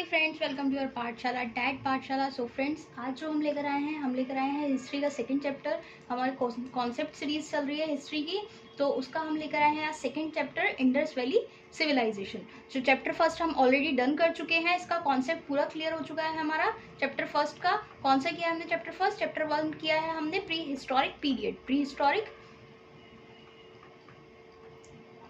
Hi friends, welcome to your Pathshala tag Pathshala. So friends, आज जो हम लेकर आए हैं हिस्ट्री का सेकंड चैप्टर। हमारे कॉन्सेप्ट सीरीज चल रही है हिस्ट्री की, तो उसका हम लेकर आए हैं आज second chapter, Indus valley civilization. जो चैप्टर फर्स्ट हम ऑलरेडी डन कर चुके हैं, इसका कॉन्सेप्ट पूरा क्लियर हो चुका है हमारा। चैप्टर फर्स्ट का कौन सा किया है हमने? चैप्टर फर्स्ट, चैप्टर वन किया है हमने प्री हिस्टोरिक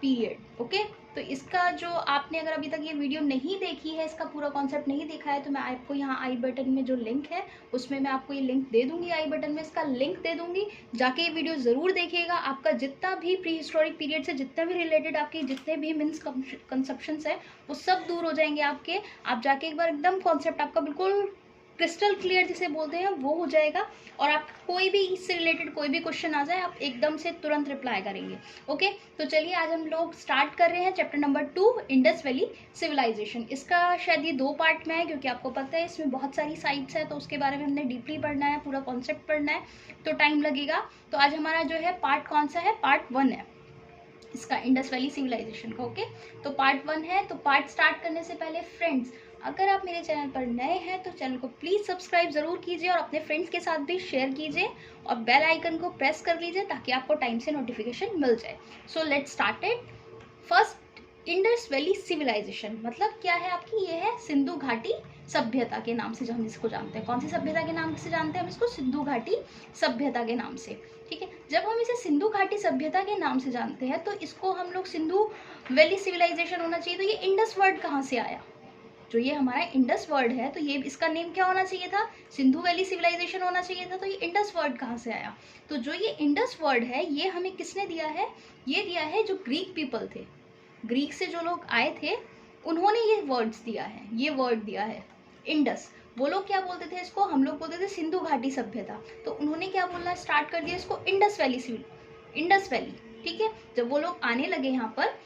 पीरियड। ओके, तो इसका जो आपने अगर अभी तक ये वीडियो नहीं देखी है, इसका पूरा कॉन्सेप्ट नहीं देखा है, तो मैं आपको यहाँ आई बटन में जो लिंक है उसमें मैं आपको ये लिंक दे दूंगी। आई बटन में इसका लिंक दे दूंगी, जाके ये वीडियो जरूर देखिएगा। आपका जितना भी प्री हिस्टोरिक पीरियड से जितना भी रिलेटेड आपके जितने भी मीन्स कंसेप्शंस है वो सब दूर हो जाएंगे आपके। आप जाके एक बार एकदम कॉन्सेप्ट आपका बिल्कुल क्रिस्टल क्लियर जिसे बोलते हैं वो हो जाएगा, और आप कोई भी इससे रिलेटेड कोई भी क्वेश्चन आ जाए आप एकदम से तुरंत रिप्लाई करेंगे। ओके, तो चलिए आज हम लोग स्टार्ट कर रहे हैं chapter number 2, Indus valley civilization. इसका शायद ये 2 पार्ट में है, क्योंकि आपको पता है इसमें बहुत सारी साइट्स है, तो उसके बारे में हमने डीपली पढ़ना है, पूरा कॉन्सेप्ट पढ़ना है, तो टाइम लगेगा। तो आज हमारा जो है पार्ट कौन सा है? पार्ट 1 है इसका, इंडस वैली सिविलाइजेशन का। ओके, तो पार्ट 1 है। तो पार्ट स्टार्ट करने से पहले फ्रेंड्स, अगर आप मेरे चैनल पर नए हैं तो चैनल को प्लीज सब्सक्राइब जरूर कीजिए और अपने फ्रेंड्स के साथ भी शेयर कीजिए और बेल आइकन को प्रेस कर लीजिए ताकि आपको टाइम से नोटिफिकेशन मिल जाए। So let's start it. First, Indus valley Civilization मतलब क्या है आपकी? ये है सिंधु घाटी सभ्यता के नाम से जो हम इसको जानते हैं। कौन सी सभ्यता के नाम से जानते हैं हम इसको? सिंधु घाटी सभ्यता के नाम से। ठीक है, जब हम इसे सिंधु घाटी सभ्यता के नाम से जानते हैं तो इसको हम लोग सिंधु वैली सिविलाइजेशन होना चाहिए। तो ये इंडस वर्ड कहाँ से आया? जो ये हमारा इंडस वर्ड है, तो ये इसका नेम क्या होना चाहिए था? सिंधु वैली सिविलाइजेशन होना चाहिए था। तो ये इंडस वर्ड कहाँ से आया? तो जो ये इंडस वर्ड है ये हमें किसने दिया है? ये दिया है जो ग्रीक पीपल थे, ग्रीक से जो लोग आए थे उन्होंने ये वर्ड्स दिया है, ये वर्ड दिया है इंडस। वो लोग क्या बोलते थे इसको? हम लोग बोलते थे सिंधु घाटी सभ्यता, तो उन्होंने क्या बोलना स्टार्ट कर दिया इसको? Indus valley. ठीक है, जब वो लोग आने लगे यहाँ पर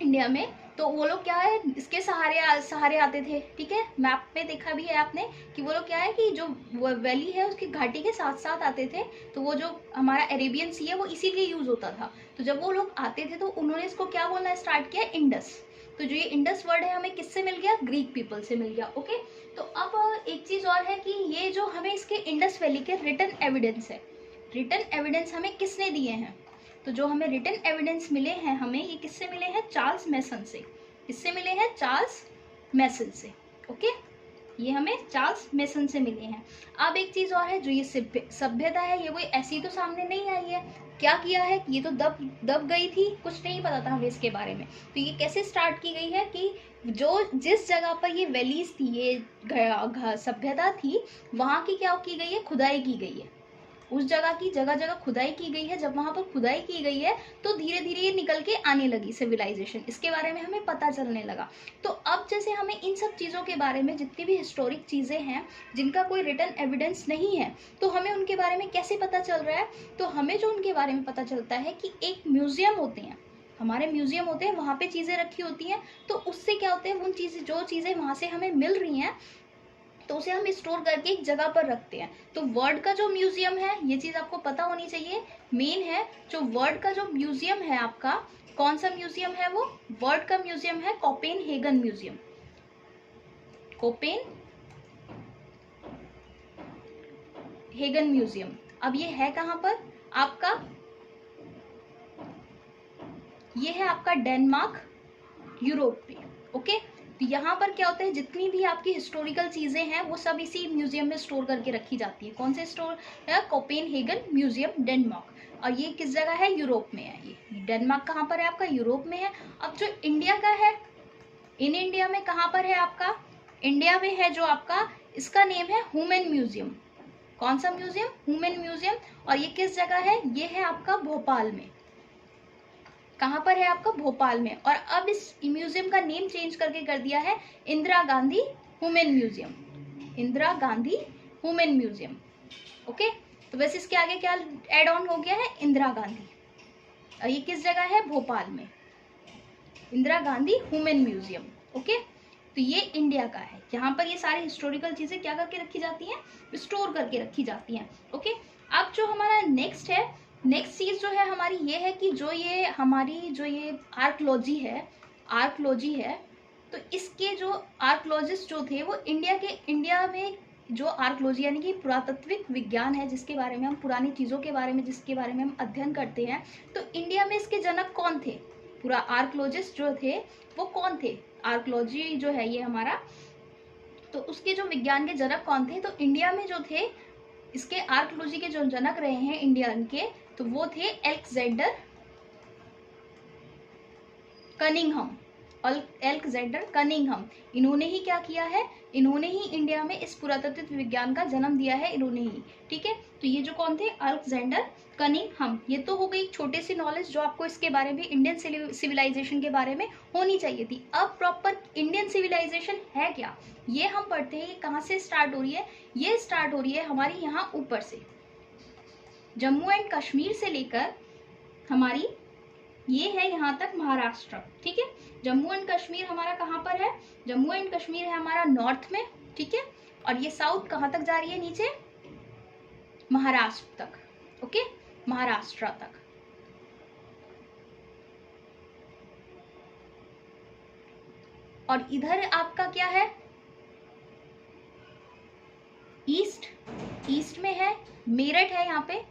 इंडिया में, तो वो लोग क्या है इसके सहारे आते थे। ठीक है, मैप पे देखा भी है आपने कि वो लोग क्या है कि जो वैली है उसकी घाटी के साथ साथ आते थे। तो वो जो हमारा अरेबियन सी है वो इसीलिए यूज होता था। तो जब वो लोग आते थे तो उन्होंने इसको क्या बोलना स्टार्ट किया? इंडस। तो जो ये इंडस वर्ड है हमें किससे मिल गया? ग्रीक पीपल से मिल गया। ओके, तो अब एक चीज और है कि ये जो हमें इसके इंडस वैली के रिटन एविडेंस है, रिटन एविडेंस हमें किसने दिए हैं? तो जो हमें रिटन एविडेंस मिले हैं हमें, ये किससे मिले हैं? चार्ल्स मैसन से। किससे मिले हैं? चार्ल्स मैसन से। ओके, ये हमें चार्ल्स मैसन से मिले हैं। अब एक चीज और है, जो ये सभ्यता है ये कोई ऐसी तो सामने नहीं आई है। क्या किया है? ये तो दब गई थी, कुछ नहीं पता था हमें इसके बारे में। तो ये कैसे स्टार्ट की गई है कि जो जिस जगह पर ये वैलीज थी, ये सभ्यता थी, वहां की क्या की गई है? खुदाई की गई है। उस जगह की जगह जगह खुदाई की गई है। जब वहां पर खुदाई की गई है तो धीरे धीरे ये निकल के आने लगी सिविलाइजेशन, इसके बारे में हमें पता चलने लगा। तो अब जैसे हमें इन सब चीज़ों के बारे में, जितनी भी हिस्टोरिक चीज़ें हैं जिनका कोई रिटन एविडेंस नहीं है, तो हमें उनके बारे में कैसे पता चल रहा है? तो हमें जो उनके बारे में पता चलता है कि एक म्यूजियम होते हैं, हमारे म्यूजियम होते हैं, वहाँ पे चीज़ें रखी होती हैं। तो उससे क्या होते हैं, उन चीज़ें जो चीज़ें वहाँ से हमें मिल रही हैं तो उसे हम स्टोर करके एक जगह पर रखते हैं। तो वर्ल्ड का जो म्यूजियम है, ये चीज आपको पता होनी चाहिए, मेन है। जो वर्ल्ड का जो म्यूजियम है आपका, कौन सा म्यूजियम है वो? वर्ल्ड का म्यूजियम है कोपेनहेगन म्यूजियम। Copenhagen museum. अब ये है कहाँ पर आपका? ये है आपका डेनमार्क, यूरोप में। ओके, तो यहाँ पर क्या होता है, जितनी भी आपकी हिस्टोरिकल चीजें हैं वो सब इसी म्यूजियम में स्टोर करके रखी जाती है। कौन से स्टोर है? Copenhagen museum, Denmark. और ये किस जगह है? यूरोप में है। ये डेनमार्क कहाँ पर है आपका? यूरोप में है। अब जो इंडिया का है, इन इंडिया में कहाँ पर है आपका? इंडिया में है जो आपका, इसका नेम है ह्यूमन म्यूजियम। कौन सा म्यूजियम? Human museum. और ये किस जगह है? ये है आपका भोपाल में। कहाँ पर है आपका? भोपाल में। और अब इस म्यूजियम का नेम चेंज करके कर दिया है Indira Gandhi human museum. Indira Gandhi human museum. Okay, तो वैसे इसके आगे क्या एड ऑन हो गया है? इंदिरा गांधी। और ये किस जगह है? भोपाल में, Indira Gandhi human museum. Okay, तो ये इंडिया का है। यहाँ पर ये सारी हिस्टोरिकल चीजें क्या करके रखी जाती हैं? स्टोर करके रखी जाती हैं। ओके, अब जो हमारा नेक्स्ट चीज जो है हमारी ये है कि जो ये हमारी जो ये आर्कियोलॉजी है, तो इसके जो आर्कोलॉजिस्ट जो थे वो इंडिया में जो आर्कोलॉजी यानी कि पुरातत्विक विज्ञान है, जिसके बारे में हम पुरानी चीज़ों के बारे में जिसके बारे में हम अध्ययन करते हैं, तो इंडिया में इसके जनक कौन थे? पूरा आर्कोलॉजिस्ट जो थे वो कौन थे? आर्कोलॉजी जो है ये हमारा, तो उसके जो विज्ञान के जनक कौन थे? तो इंडिया में जो थे इसके आर्कोलॉजी के जो जनक रहे हैं इंडियन के, तो वो थे अलेक्जेंडर कनिंघम। अलेक्जेंडर कनिंघम, इन्होंने ही क्या किया है? इन्होंने ही इंडिया में इस पुरातत्व विज्ञान का जन्म दिया है, इन्होंने ही। ठीक है, तो ये जो कौन थे? Alexander Cunningham. ये तो हो गई छोटी सी नॉलेज जो आपको इसके बारे में, इंडियन सिविलाइजेशन के बारे में होनी चाहिए थी। अब प्रॉपर इंडियन सिविलाइजेशन है क्या, ये हम पढ़ते हैं। ये कहाँ से स्टार्ट हो रही है? ये स्टार्ट हो रही है हमारी यहाँ ऊपर से, जम्मू एंड कश्मीर से लेकर हमारी ये है यहाँ तक महाराष्ट्र। ठीक है, जम्मू एंड कश्मीर हमारा कहाँ पर है? जम्मू एंड कश्मीर है हमारा नॉर्थ में। ठीक है, और ये साउथ कहाँ तक जा रही है? नीचे महाराष्ट्र तक। ओके, महाराष्ट्र तक। और इधर आपका क्या है? ईस्ट में है, मेरठ है यहाँ पे।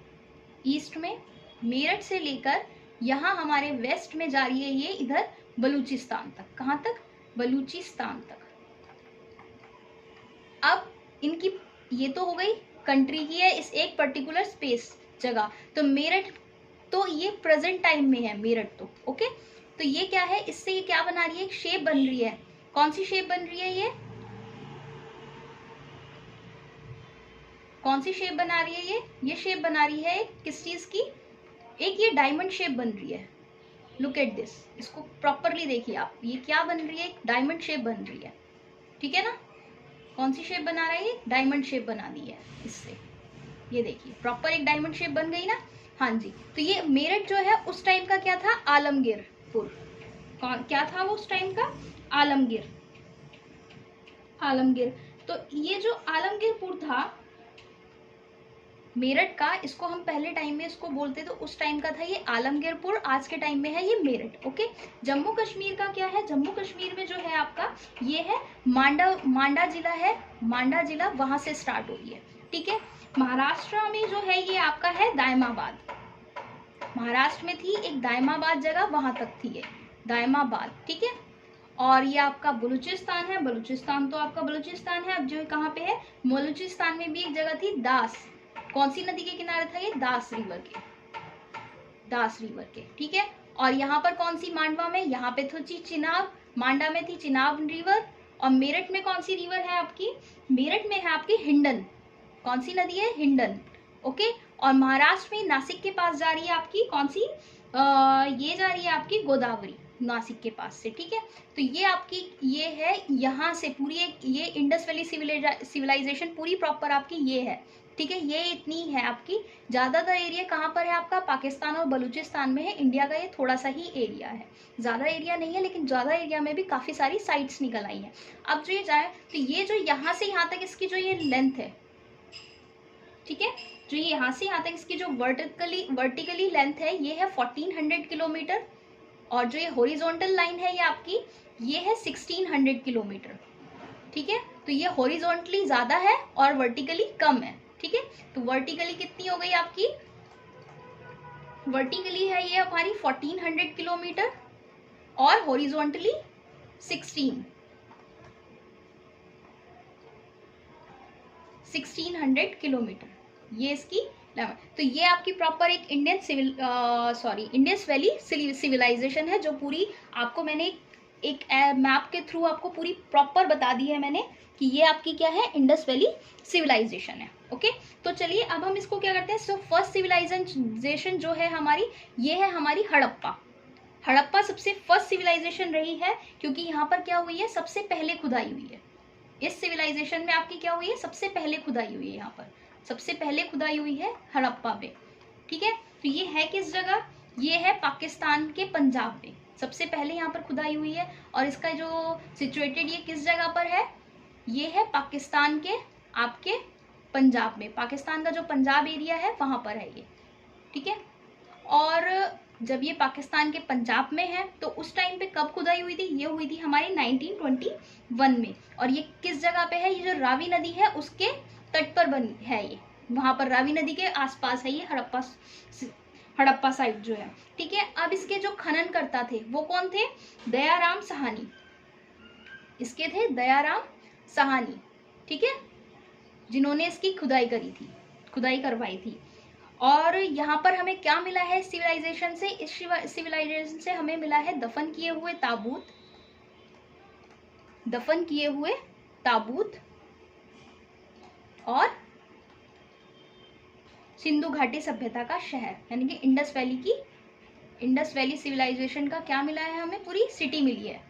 ईस्ट में मेरठ से लेकर यहाँ हमारे वेस्ट में जा रही है ये इधर बलूचिस्तान तक। कहाँ तक? बलूचिस्तान तक। अब इनकी ये तो हो गई कंट्री की है, इस एक पर्टिकुलर स्पेस जगह। तो मेरठ तो ये प्रेजेंट टाइम में है मेरठ तो। ओके, तो ये क्या है? इससे ये क्या बना रही है? एक शेप बन रही है। कौन सी शेप बन रही है? ये कौन सी शेप बना रही है? ये शेप बना रही है किस चीज की? एक ये डायमंड शेप बन रही है। लुक एट दिस, इसको प्रॉपरली देखिए आप। ये क्या बन रही है? एक डायमंड शेप बन रही है। ठीक है ना? कौन सी शेप बना रहा है? ये डायमंड शेप बना दी है इससे। ये देखिए प्रॉपर एक डायमंड शेप बन गई ना। हाँ जी, तो ये मेरठ जो है उस टाइम का क्या था? आलमगीरपुर। कौन क्या था वो उस टाइम का? आलमगीर। तो ये जो आलमगीरपुर था मेरठ का, इसको हम पहले टाइम में इसको बोलते तो उस टाइम का था ये आलमगीरपुर, आज के टाइम में है ये मेरठ। ओके, जम्मू कश्मीर का क्या है? जम्मू कश्मीर में जो है आपका ये है मांडा जिला है। मांडा जिला वहां से स्टार्ट हो रही है। ठीक है, महाराष्ट्र में जो है ये आपका है दायमाबाद। महाराष्ट्र में थी एक दायमाबाद जगह, वहां तक थी ये दायमाबाद। ठीक है, और ये आपका बलूचिस्तान है। बलूचिस्तान तो आपका बलूचिस्तान है। अब जो कहाँ पे है? बलूचिस्तान में भी एक जगह थी दास। कौन सी नदी के किनारे था ये? दास रिवर के। ठीक है, और यहाँ पर कौन सी? मांडवा में। यहाँ पे थी चिनाब, मांडा में थी चिनाब रिवर। और मेरठ में कौन सी रिवर है आपकी? मेरठ में है आपकी हिंडन। कौन सी नदी है? हिंडन। ओके, और महाराष्ट्र में नासिक के पास जा रही है आपकी कौन सी? ये जा रही है आपकी गोदावरी, नासिक के पास से। ठीक है, तो ये आपकी ये है यहाँ से पूरी एक ये इंडस वैली सिविलाइजेशन पूरी प्रॉपर आपकी ये है। ठीक है, ये इतनी है आपकी। ज्यादातर एरिया कहाँ पर है आपका? पाकिस्तान और बलूचिस्तान में है। इंडिया का ये थोड़ा सा ही एरिया है, ज्यादा एरिया नहीं है, लेकिन ज्यादा एरिया में भी काफी सारी साइट्स निकल आई हैं। अब जो ये जाए तो ये जो यहाँ से यहाँ तक इसकी जो ये लेंथ है, ठीक है, जो ये यहाँ से यहाँ तक इसकी जो वर्टिकली लेंथ है ये है 1400 किलोमीटर। और जो ये हॉरिजॉन्टल लाइन है ये आपकी ये है 1600 किलोमीटर। ठीक है, तो ये हॉरिजॉन्टली ज्यादा है और वर्टिकली कम है। ठीक है, तो वर्टिकली कितनी हो गई आपकी? वर्टिकली है ये हमारी 1400 किलोमीटर और हॉरिजॉन्टली 1600 किलोमीटर ये इसकी। तो ये आपकी प्रॉपर एक इंडस वैली सिविलाइजेशन है, जो पूरी आपको मैंने एक मैप के थ्रू आपको पूरी प्रॉपर बता दी है मैंने कि ये आपकी क्या है? इंडस वैली सिविलाइजेशन है। ओके, तो चलिए अब हम इसको क्या करते हैं। सो फर्स्ट सिविलाइजेशन जो है हमारी ये है हमारी हड़प्पा। हड़प्पा सबसे फर्स्ट सिविलाइजेशन रही है, क्योंकि यहाँ पर क्या हुई है? सबसे पहले खुदाई हुई है। इस सिविलाइजेशन में आपकी क्या हुई है? सबसे पहले खुदाई हुई है। यहाँ पर सबसे पहले खुदाई हुई है हड़प्पा पे। ठीक है, तो ये है किस जगह? ये है पाकिस्तान के पंजाब में सबसे पहले यहाँ पर खुदाई हुई है। और इसका जो सिचुएटेड ये किस जगह पर है? ये है पाकिस्तान के आपके पंजाब में। पाकिस्तान का जो पंजाब एरिया है वहां पर है ये। ठीक है, और जब ये पाकिस्तान के पंजाब में है, तो उस टाइम पे कब खुदाई हुई थी? ये हुई थी हमारी 1921 में। और ये किस जगह पे है? ये जो रावी नदी है उसके तट पर बनी है ये, वहां पर रावी नदी के आसपास है ये हड़प्पा साइट जो है, ठीक है। अब इसके जो खनन करता थे वो कौन थे? दयाराम साहनी। इसके थे दयाराम साहनी, ठीक है, जिन्होंने इसकी खुदाई करी थी, खुदाई करवाई थी। और यहाँ पर हमें क्या मिला है सिविलाइजेशन से? इस सिविलाइजेशन से हमें मिला है दफन किए हुए ताबूत, दफन किए हुए ताबूत और सिंधु घाटी सभ्यता का शहर, यानी कि इंडस वैली सिविलाइजेशन का क्या मिला है हमें? पूरी सिटी मिली है।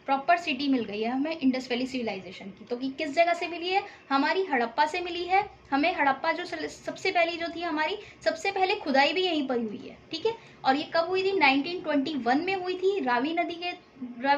प्रॉपर सिटी मिल गई है हमें इंडस वैली सिविलाइजेशन की। तो कि किस जगह से मिली है? हमारी हड़प्पा से मिली है। हमें हड़प्पा जो सबसे पहली जो थी हमारी, सबसे पहले खुदाई भी यहीं पर हुई है, ठीक है। और ये कब हुई थी? 1921 में हुई थी। रावी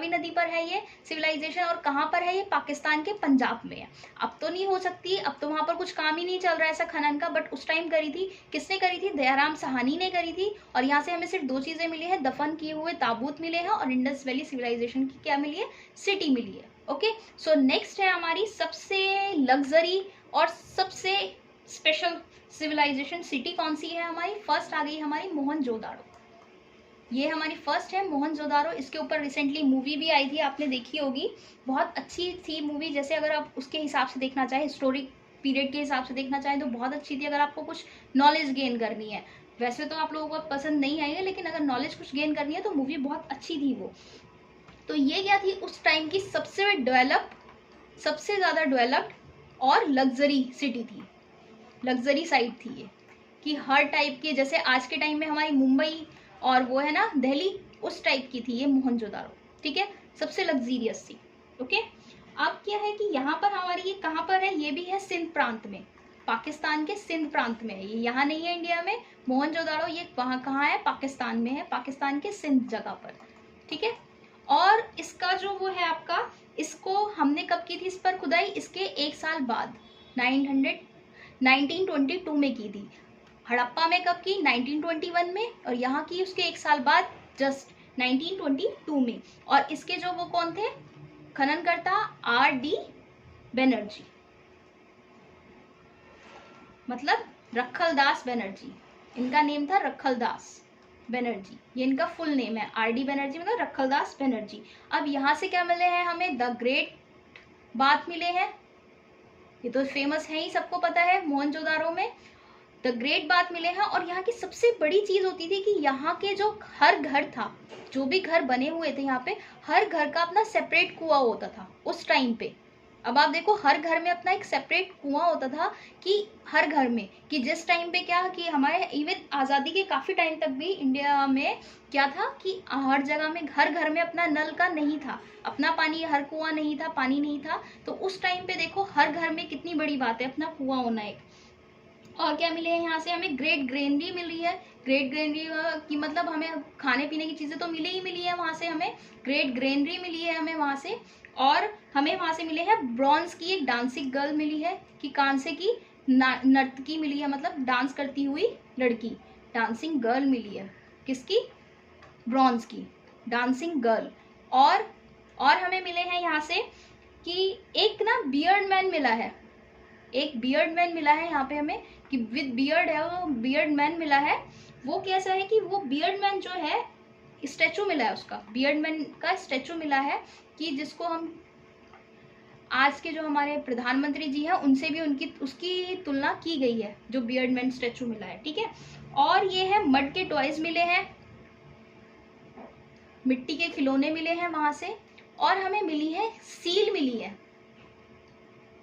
नदी पर है ये सिविलाइजेशन। और कहाँ पर है ये? पाकिस्तान के पंजाब में है। अब तो नहीं हो सकती, अब तो वहां पर कुछ काम ही नहीं चल रहा है ऐसा खनन का, बट उस टाइम करी थी। किसने करी थी? दयाराम साहनी ने करी थी। और यहाँ से हमें सिर्फ दो चीजें मिली है, दफन किए हुए ताबूत मिले हैं और इंडस वैली सिविलाइजेशन की क्या मिली है? सिटी मिली है। ओके, सो नेक्स्ट है हमारी सबसे लग्जरी और सबसे स्पेशल सिविलाइजेशन सिटी कौन सी है हमारी? फर्स्ट आ गई हमारी मोहनजोदाड़ो। ये हमारी फर्स्ट है मोहनजोदाड़ो। इसके ऊपर रिसेंटली मूवी भी आई थी, आपने देखी होगी, बहुत अच्छी थी मूवी। जैसे अगर आप उसके हिसाब से देखना चाहें, हिस्टोरिक पीरियड के हिसाब से देखना चाहें तो बहुत अच्छी थी। अगर आपको कुछ नॉलेज गेन करनी है, वैसे तो आप लोगों को पसंद नहीं आई है, लेकिन अगर नॉलेज कुछ गेन करनी है तो मूवी बहुत अच्छी थी वो। तो ये क्या थी? उस टाइम की सबसे ज़्यादा डेवलप्ड और लग्जरी सिटी थी, लग्जरी साइट थी ये, कि हर टाइप के, जैसे आज के टाइम में हमारी मुंबई और वो है ना दिल्ली, उस टाइप की थी ये मोहनजोदाड़ो, ठीक है, सबसे लग्जीरियस थी। ओके, अब क्या है कि यहाँ पर हमारी ये कहाँ पर है? ये भी है सिंध प्रांत में, पाकिस्तान के सिंध प्रांत में है ये, यहाँ नहीं है इंडिया में। मोहनजोदाड़ो ये वहाँ कहाँ है? पाकिस्तान में है, पाकिस्तान के सिंध जगह पर, ठीक है। और इसका जो वो है आपका, इसको हमने कब की थी इस पर खुदाई? इसके एक साल बाद 1922 में की थी। हड़प्पा में कब की? 1921 में। और यहाँ की उसके एक साल बाद जस्ट 1922 में। और इसके जो वो कौन थे खननकर्ता? R.D. बनर्जी, मतलब रखलदास बनर्जी, इनका नेम था रखलदास बनर्जी, ये इनका फुल नेम है। R.D. बनर्जी मतलब रखलदास बनर्जी। अब यहाँ से क्या मिले हैं हमें? द ग्रेट बाथ मिले हैं, ये तो फेमस है ही, सबको पता है मोहनजोदाड़ो में द ग्रेट बाथ मिले हैं। और यहाँ की सबसे बड़ी चीज होती थी कि यहाँ के जो हर घर था, जो भी घर बने हुए थे यहाँ पे, हर घर का अपना सेपरेट कुआं होता था उस टाइम पे। अब आप देखो, हर घर में अपना एक सेपरेट कुआं होता था, कि हर घर में, कि जिस टाइम पे क्या कि हमारे इवन आज़ादी के काफ़ी टाइम तक भी इंडिया में क्या था कि हर जगह में, हर घर में अपना नल का नहीं था, अपना पानी, हर कुआं नहीं था, पानी नहीं था। तो उस टाइम पे देखो हर घर में कितनी बड़ी बात है अपना कुआं होना एक। और क्या मिले हैं यहाँ से हमें? ग्रेट ग्रेनरी मिली है। ग्रेट ग्रेनरी की मतलब हमें खाने पीने की चीज़ें तो मिली है वहाँ से, हमें ग्रेट ग्रेनरी मिली है हमें वहाँ से। और हमें वहाँ से मिले हैं ब्रॉन्ज की एक डांसिंग गर्ल मिली है, कि कांसे की नर्तकी मिली है, मतलब डांस करती हुई लड़की, डांसिंग गर्ल मिली है। किसकी? ब्रॉन्ज की डांसिंग गर्ल। और हमें मिले हैं यहाँ से कि एक ना बियर्ड मैन मिला है, एक बियर्ड मैन मिला है यहाँ पे हमें, कि विद बियर्ड है वो, बियर्ड मैन मिला है। वो कैसा है कि वो बियर्ड मैन जो है, स्टैचू मिला है उसका, बियर्ड मैन का स्टैचू मिला है, कि जिसको हम आज के जो हमारे प्रधानमंत्री जी हैं उनसे भी उसकी तुलना की गई है, जो बियर्ड मैन स्टैचू मिला है, ठीक है। और ये है मड के टॉयज मिले हैं, मिट्टी के खिलौने मिले हैं वहां से। और हमें मिली है सील मिली है।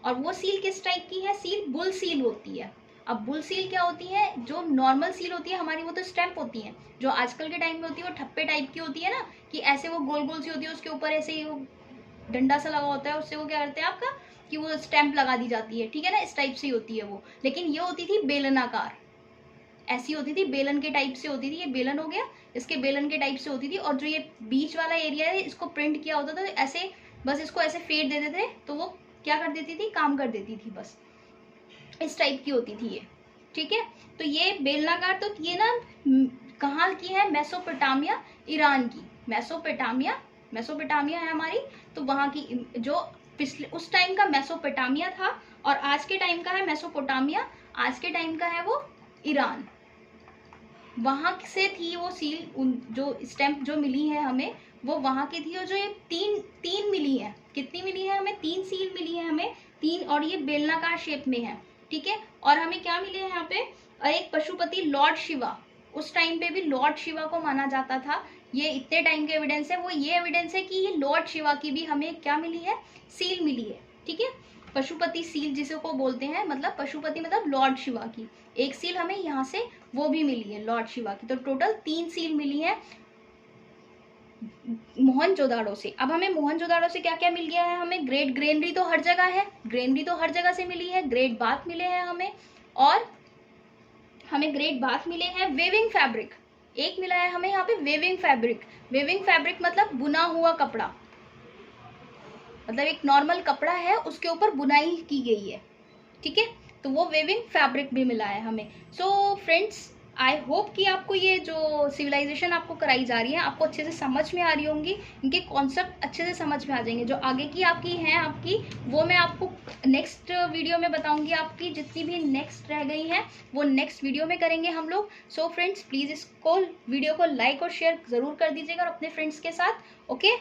और वो सील किस टाइप की है? सील बुल सील होती है। अब बुल सील क्या होती है? जो नॉर्मल सील होती है हमारी वो तो स्टैंप होती है, जो आजकल के टाइम में होती है वो ठप्पे टाइप की होती है ना, कि ऐसे वो गोल गोल सी होती है, उसके ऊपर ऐसे ही वो डंडा सा लगा होता है, उससे वो क्या करते हैं आपका कि वो स्टैंप लगा दी जाती है, ठीक है ना, इस टाइप से होती है वो। लेकिन ये होती थी बेलनाकार, ऐसी होती थी, बेलन के टाइप से होती थी। ये बेलन हो गया, इसके बेलन के टाइप से होती थी। और जो ये बीच वाला एरिया है इसको प्रिंट किया होता था ऐसे, बस इसको ऐसे फेर दे देते थे तो वो क्या कर देती थी? काम कर देती थी बस। इस टाइप की होती थी ये, ठीक है। तो ये बेलनाकार, तो ये ना कहाँ की है, मेसोपोटामिया, ईरान की। मेसोपोटामिया है हमारी, तो वहाँ की जो पिछले उस टाइम का मेसोपोटामिया था और आज के टाइम का है मेसोपोटामिया, आज के टाइम का है वो ईरान। वहां से थी वो सील, जो स्टैंप जो मिली है हमें वो वहां की थी। और जो ये तीन मिली है, कितनी मिली है हमें, 3 सील मिली है हमें, 3, और ये बेलनाकार शेप में है, ठीक है। और हमें क्या मिले हैं यहाँ पे, एक पशुपति लॉर्ड शिवा, उस टाइम पे भी लॉर्ड शिवा को माना जाता था। ये इतने टाइम के एविडेंस है, वो ये एविडेंस है कि ये लॉर्ड शिवा की भी हमें क्या मिली है, सील मिली है, ठीक है। पशुपति सील जिसे को बोलते हैं, मतलब पशुपति मतलब लॉर्ड शिवा की एक सील हमें यहाँ से वो भी मिली है लॉर्ड शिवा की। तो टोटल 3 सील मिली है मोहनजोदाड़ो से। अब हमें मोहनजोदाड़ो से क्या क्या मिल गया है, हमें ग्रेट ग्रेनरी तो हर जगह है, ग्रेनरी तो हर जगह से मिली है, ग्रेट बाथ मिले हैं हमें, और हमें ग्रेट बाथ मिले हैं। वेविंग फैब्रिक एक मिला है हमें यहाँ पे, वेविंग फैब्रिक। वेविंग फैब्रिक मतलब बुना हुआ कपड़ा, मतलब एक नॉर्मल कपड़ा है उसके ऊपर बुनाई की गई है, ठीक है। तो वो वेविंग फैब्रिक भी मिला है हमें। सो फ्रेंड्स, आई होप कि आपको ये जो सिविलाइजेशन आपको कराई जा रही है आपको अच्छे से समझ में आ रही होंगी, इनके कॉन्सेप्ट अच्छे से समझ में आ जाएंगे। जो आगे की आपकी हैं आपकी, वो मैं आपको नेक्स्ट वीडियो में बताऊंगी। आपकी जितनी भी नेक्स्ट रह गई हैं वो नेक्स्ट वीडियो में करेंगे हम लोग। सो फ्रेंड्स, प्लीज़ इसको वीडियो को लाइक और शेयर ज़रूर कर दीजिएगा और अपने फ्रेंड्स के साथ, ओके।